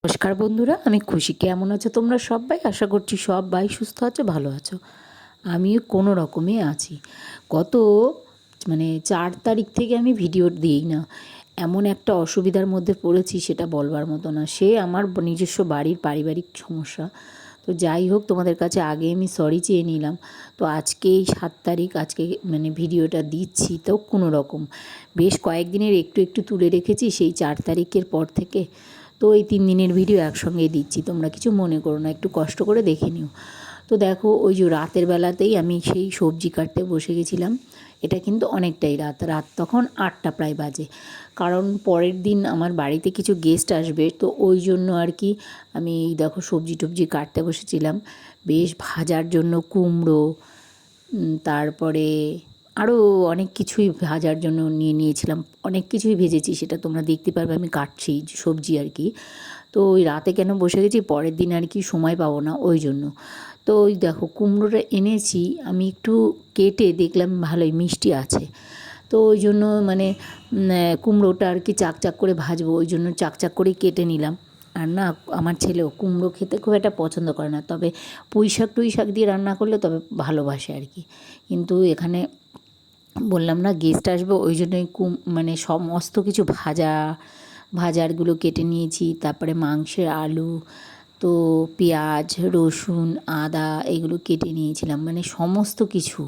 নমস্কার বন্ধুরা, আমি খুশি। কেমন আছো তোমরা সবাই? আশা করছি সবাই সুস্থ আছো, ভালো আছো। আমিও কোনো রকমে আছি। গত 4 তারিখ থেকে আমি ভিডিও দিই না। এমন একটা অসুবিধার মধ্যে পড়েছি, সেটা বলবার মতো না। সে আমার নিজস্ব বাড়ির পারিবারিক সমস্যা। তো যাই হোক, তোমাদের কাছে আগে আমি সরি চেয়ে নিলাম। তো আজকে এই 7 তারিখ, আজকে ভিডিওটা দিচ্ছি। তো কোনো রকম বেশ কয়েকদিনের একটু একটু তুলে রেখেছি সেই 4 তারিখের পর থেকে। তো এই 3 দিনের ভিডিও একসঙ্গেই দিচ্ছি, তোমরা কিছু মনে করো না, একটু কষ্ট করে দেখে নিও। তো দেখো, ওই যে রাতের বেলাতেই আমি সেই সবজি কাটতে বসে গেছিলাম। এটা কিন্তু অনেকটাই রাত, তখন 8টা প্রায় বাজে। কারণ পরের দিন আমার বাড়িতে কিছু গেস্ট আসবে, তো ওই জন্য আর কি আমি এই দেখো সবজি টবজি কাটতে বসেছিলাম। বেশ ভাজার জন্য কুমড়ো, তারপরে আরও অনেক কিছুই ভাজার জন্য নিয়ে নিয়েছিলাম। অনেক কিছুই ভেজেছি, সেটা তোমরা দেখতে পারবে আমি কাটছি সবজি আর কি। তো ওই রাতে কেন বসে গেছি, পরের দিন আর কি সময় পাবো না ওই জন্য। তো ওই দেখো কুমড়োটা এনেছি, আমি একটু কেটে দেখলাম ভালোই মিষ্টি আছে। তো ওই জন্য কুমড়োটা আর কি চাক করে ভাজবো, ওই জন্য চাক করেই কেটে নিলাম। আর না, আমার ছেলেও কুমড়ো খেতে খুব একটা পছন্দ করে না, তবে পুঁই শাক টুই শাক দিয়ে রান্না করলে তবে ভালোবাসে আর কি। কিন্তু এখানে বললাম না গেস্ট আসবে, ওই জন্যই সমস্ত কিছু ভাজারগুলো কেটে নিয়েছি। তারপরে মাংসের আলু, তো পেঁয়াজ রসুন আদা এগুলো কেটে নিয়েছিলাম, সমস্ত কিছু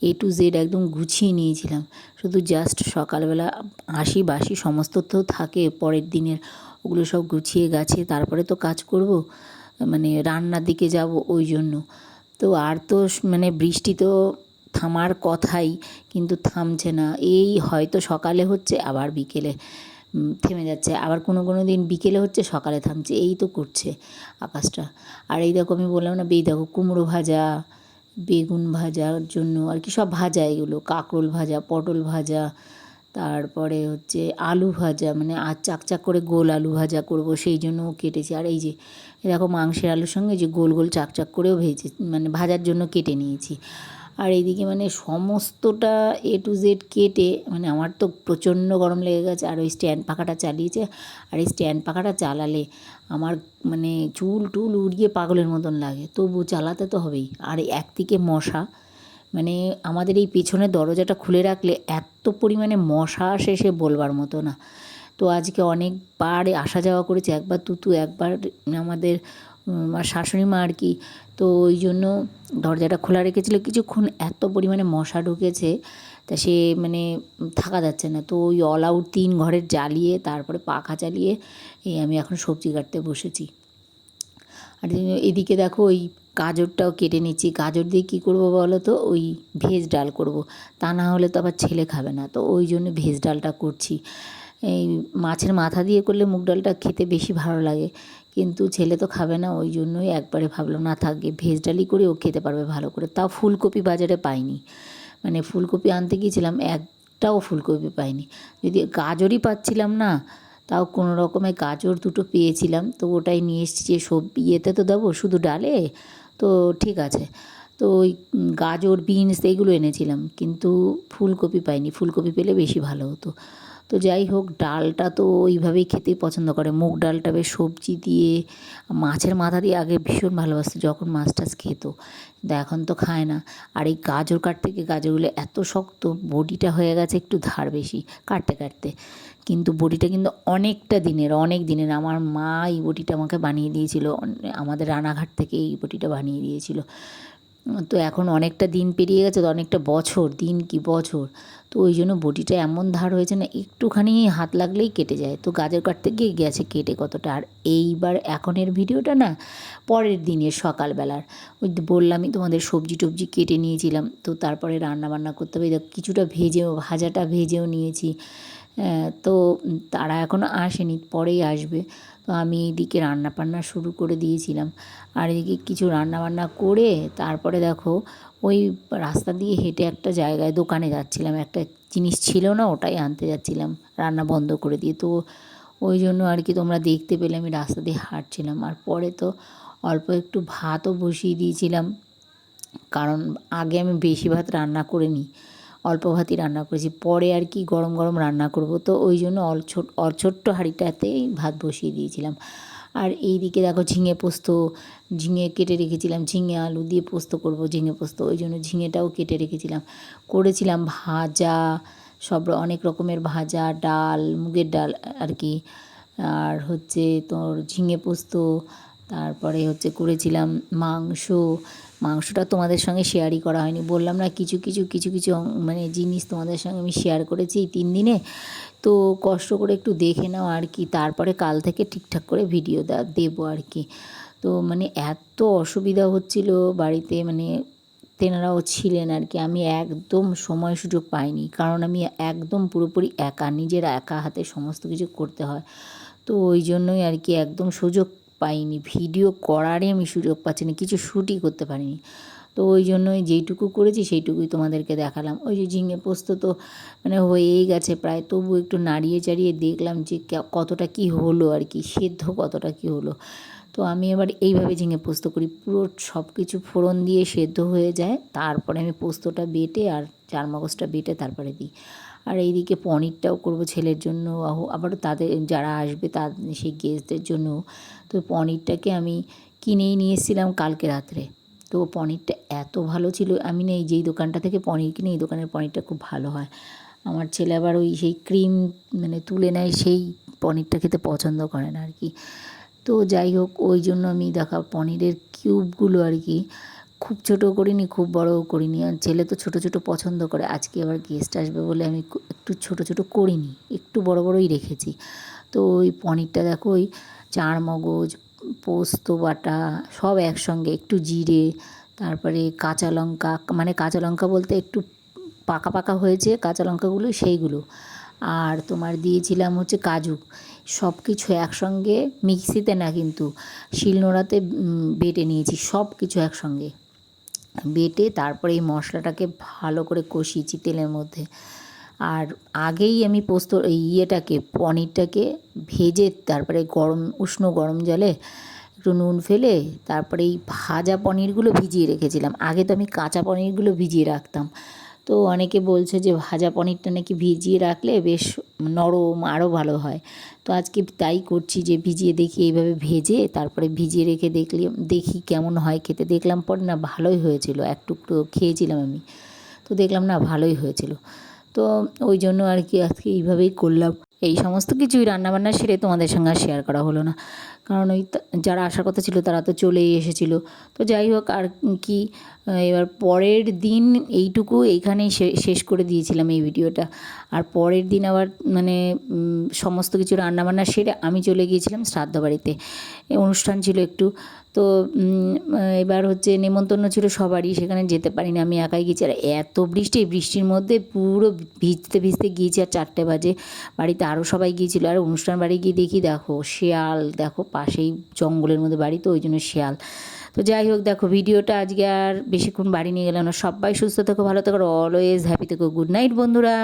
A to Z একদম গুছিয়ে নিয়েছিলাম। শুধু জাস্ট সকালবেলা আশি বাসি সমস্ত তো থাকে পরের দিনের, ওগুলো সব গুছিয়ে গাছিয়ে তারপরে তো কাজ করব, রান্নার দিকে যাব ওই জন্য। তো আর তো বৃষ্টি তো থামার কথাই, কিন্তু থামছে না। এই হয়তো সকালে হচ্ছে, আবার বিকেলে থেমে যাচ্ছে, আবার কোনো দিন বিকেলে হচ্ছে, সকালে থামছে, এই তো করছে আকাশটা। আর এই দেখো, আমি বললাম না, এই দেখো কুমড়ো ভাজা, বেগুন ভাজার জন্য আর কি সব ভাজা, এগুলো কাঁকরোল ভাজা, পটল ভাজা, তারপরে হচ্ছে আলু ভাজা, আর চাক করে গোল আলু ভাজা করব, সেই জন্যও কেটেছি। আর এই যে দেখো মাংসের আলুর সঙ্গে যে গোল গোল চাক করেও ভেজে ভাজার জন্য কেটে নিয়েছি। আর এইদিকে সমস্তটা A to Z কেটে, আমার তো প্রচণ্ড গরম লেগে গেছে। আর ওই স্ট্যান্ড পাখাটা চালিয়েছে, আর এই স্ট্যান্ড পাখাটা চালালে আমার চুল টুল উড়িয়ে পাগলের মতন লাগে, তবু চালাতে তো হবেই। আর একদিকে মশা, আমাদের এই পেছনের দরজাটা খুলে রাখলে এত পরিমাণে মশা আসে, সে বলবার মতো না। তো আজকে অনেকবার আসা যাওয়া করেছে, একবার তুতু, একবার আমাদের আমার শাশুড়ি মা আর কি। তো ওই জন্য দরজাটা খোলা রেখেছিল কিছুক্ষণ, এত পরিমাণে মশা ঢুকেছে, তা সে থাকা যাচ্ছে না। তো ওই অল আউট 3 ঘরের জ্বালিয়ে তারপরে পাখা চালিয়ে এই আমি এখন সবজি কাটতে বসেছি। আর এদিকে দেখো ওই গাজরটাও কেটে নিচ্ছি। গাজর দিয়ে কী করবো বলো তো, ওই ভেজ ডাল করব। তা না হলে তো আবার ছেলে খাবে না, তো ওই জন্য ভেজ ডালটা করছি। এই মাছের মাথা দিয়ে করলে মুগ ডালটা খেতে বেশি ভালো লাগে, কিন্তু ছেলে তো খাবে না, ওই জন্যই একবারে ভাবলাম না থাকবে, ভেজ ডালই করে ও খেতে পারবে ভালো করে। তাও ফুলকপি বাজারে পাইনি, ফুলকপি আনতে গিয়েছিলাম, একটাও ফুলকপি পাইনি। যদি গাজরই পাচ্ছিলাম না, তাও কোনো রকমে গাজর দুটো পেয়েছিলাম, তো ওটাই নিয়ে এসেছি। যে সব ইয়েতে তো দেবো শুধু ডালে, তো ঠিক আছে। তো ওই গাজর বিনস এইগুলো এনেছিলাম, কিন্তু ফুলকপি পাইনি, ফুলকপি পেলে বেশি ভালো হতো। তো যাই হোক, ডালটা তো ওইভাবেই খেতেই পছন্দ করে, মুগ ডালটা বেশ সবজি দিয়ে মাছের মাথা দিয়ে আগে ভীষণ ভালোবাসতো যখন মাছ টাছ খেত, কিন্তু এখন তো খায় না। আর এই গাজর কাটতে গিয়ে গাজরগুলো এত শক্ত, বডিটা হয়ে গেছে একটু ধার বেশি কাটতে কাটতে, কিন্তু বডিটা কিন্তু অনেক দিনের। আমার মা এই বটিটা আমাকে বানিয়ে দিয়েছিল, আমাদের রানাঘাট থেকে এই বটিটা বানিয়ে দিয়েছিল। তো এখন অনেকটা দিন পেরিয়ে গেছে, তো অনেকটা বছর, দিন কি বছর, তো ওই জন্য বটিটা এমন ধার হয়েছে না, একটুখানি হাত লাগলেই কেটে যায়। তো গাজর কাটতে গিয়ে গেছে কেটে কতটা। আর এইবার এখনের ভিডিওটা না পরের দিনের সকালবেলার, ওই বললামই তোমাদের সবজি টবজি কেটে নিয়েছিলাম, তো তারপরে রান্না বান্না করতে হবে। কিছুটা ভাজাটা ভেজেও নিয়েছি। তো তারা এখনও আসেনি, পরেই আসবে। তো আমি এইদিকে রান্না বান্না শুরু করে দিয়েছিলাম। আর এদিকে কিছু রান্না বান্না করে তারপরে দেখো ওই রাস্তা দিয়ে হেঁটে একটা জায়গায় দোকানে যাচ্ছিলাম, একটা জিনিস ছিল না, ওটাই আনতে যাচ্ছিলাম রান্না বন্ধ করে দিয়ে। তো ওই জন্য আর কি তোমরা দেখতে পেলে আমি রাস্তা দিয়ে হাঁটছিলাম। আর পরে তো অল্প একটু ভাতও বসিয়ে দিয়েছিলাম, কারণ আগে আমি বেশি ভাত রান্না করে নিই, অল্প ভাতই রান্না করেছি, পরে আর কি গরম গরম রান্না করব, তো ওই জন্য ছোট্ট হাঁড়িটাতেই ভাত বসিয়ে দিয়েছিলাম। আর এই দিকে দেখো ঝিঙে পোস্ত, ঝিঙে কেটে রেখেছিলাম, ঝিঙে আলু দিয়ে পোস্ত করব, ঝিঙে পোস্ত, ওই জন্য ঝিঙেটাও কেটে রেখেছিলাম। করেছিলাম ভাজা, অনেক রকমের ভাজা, ডাল, মুগের ডাল আর কি, আর হচ্ছে তোর ঝিঙে পোস্ত, তারপরে হচ্ছে করেছিলাম মাংস। মাংসটা তোমাদের সঙ্গে শেয়ারই করা হয়নি, বললাম না কিছু কিছু মানে জিনিস তোমাদের সঙ্গে আমি শেয়ার করেছি এই 3 দিনে। তো কষ্ট করে একটু দেখে নাও আর কি, তারপরে কাল থেকে ঠিকঠাক করে ভিডিও দেবো আর কি। তো মানে এত অসুবিধা হচ্ছিল বাড়িতে, মানে তেনারাও ছিলেন আর কি, আমি একদম সময় সুযোগ পাইনি, কারণ আমি একদম পুরোপুরি একা, নিজের একা হাতে সমস্ত কিছু করতে হয়। তো ওই জন্যই আর কি একদম সুযোগ পাইনি, ভিডিও করারই আমি সুযোগ পাচ্ছি না, কিছু শ্যুটই করতে পারিনি। তো ওই জন্যই যেইটুকু করেছি সেইটুকুই তোমাদেরকে দেখালাম। ওই যে ঝিঙে পোস্ত তো মানে হয়েই গেছে প্রায়, তবু একটু নাড়িয়ে চাড়িয়ে দেখলাম যে কতটা কি হলো আর কি, সেদ্ধ কতটা কি হলো। তো আমি এবার এইভাবে ঝিঙে পোস্ত করি, পুরো সব কিছু ফোড়ন দিয়ে সেদ্ধ হয়ে যায়, তারপরে আমি পোস্তটা বেটে আর চারমগজটা বেটে তারপরে দিই। আর এইদিকে পনিরটাও করব ছেলের জন্য, আবারও তাদের যারা আসবে সেই গেস্টদের জন্য। তো পনিরটাকে আমি কিনেই নিয়ে এসেছিলাম কালকে রাত্রে। তো পনিরটা এত ভালো ছিল, আমি না এই যেই দোকানটা থেকে পনির কিনি এই দোকানের পনিরটা খুব ভালো হয়। আমার ছেলে আবার ওই সেই ক্রিম মানে তুলে নেয় সেই পনিরটা খেতে পছন্দ করে না আর কি। তো যাই হোক, ওই জন্য আমি পনিরের কিউবগুলো আর কি খুব ছোটো করিনি, খুব বড়ও করিনি, আর ছেলে তো ছোটো ছোটো পছন্দ করে। আজকে আবার গেস্ট আসবে বলে আমি একটু ছোটো ছোটো করিনি, একটু বড় বড়ই রেখেছি। তো ওই পনিরটা দেখো, ওই চারমগজ, পোস্ত বাটা সব একসঙ্গে, একটু জিরে, তারপরে কাঁচা লঙ্কা, মানে কাঁচা লঙ্কা বলতে একটু পাকা পাকা হয়েছে কাঁচা লঙ্কাগুলো সেইগুলো, আর তোমার দিয়েছিলাম হচ্ছে কাজু, সব কিছু একসঙ্গে মিক্সিতে না কিন্তু শিলনোড়াতে বেটে নিয়েছি, সব কিছু একসঙ্গে বেটে তারপরে এই মশলাটাকে ভালো করে কষিয়েছি তেলের মধ্যে। আর আগেই আমি পনিরটাকে ভেজে তারপরে উষ্ণ গরম জলে একটু নুন ফেলে তারপরে এই ভাজা পনিরগুলো ভিজিয়ে রেখেছিলাম। আগে তো আমি কাঁচা পনিরগুলো ভিজিয়ে রাখতাম, তো অনেকে বলছে যে ভাজা পনিরটা নাকি ভিজিয়ে রাখলে বেশ নরম আরও ভালো হয়। তো আজকে তাই করছি, যে ভিজিয়ে দেখি, এইভাবে ভেজে তারপরে ভিজিয়ে রেখে দেখি কেমন হয় খেতে। দেখলাম পরে না ভালোই হয়েছিল, এক টুকরো খেয়েছিলাম আমি, তো দেখলাম না ভালোই হয়েছিল। তো ওই জন্য আর কি আজকে এইভাবেই করলাম। এই সমস্ত কিছুই রান্নাবান্না সেরে তোমাদের সঙ্গে আর শেয়ার করা হলো না, কারণ ওই যারা আসার কথা ছিল তারা তো চলেই এসেছিলো। তো যাই হোক, আর কি, এবার পরের দিন এইটুকু এইখানেই শেষ করে দিয়েছিলাম এই ভিডিওটা। আর পরের দিন আবার মানে সমস্ত কিছু রান্নাবান্না সেরে আমি চলে গিয়েছিলাম শ্রাদ্ধ বাড়িতে, অনুষ্ঠান ছিল একটু। তো এবার হচ্ছে নেমন্তন্ন ছিল সবারই, সেখানে যেতে পারিনি, আমি একাই গেছি। আর এত বৃষ্টি, এই বৃষ্টির মধ্যে পুরো ভিজতে ভিজতে গিয়েছি, আর 4টে বাজে। বাড়িতে আরও সবাই গিয়েছিলো, আর অনুষ্ঠান বাড়ি গিয়ে দেখি দেখো শিয়াল, দেখো পাশেই জঙ্গলের মধ্যে বাড়ি, তো ওই জন্য শিয়াল। তো যাই হোক, দেখো ভিডিওটা আজকে আর বেশিক্ষণ বাড়ি নিয়ে গেলাম না। সবাই সুস্থ থেকো, ভালো থেকো, অলওয়েজ হ্যাপি থেকো। গুড নাইট বন্ধুরা।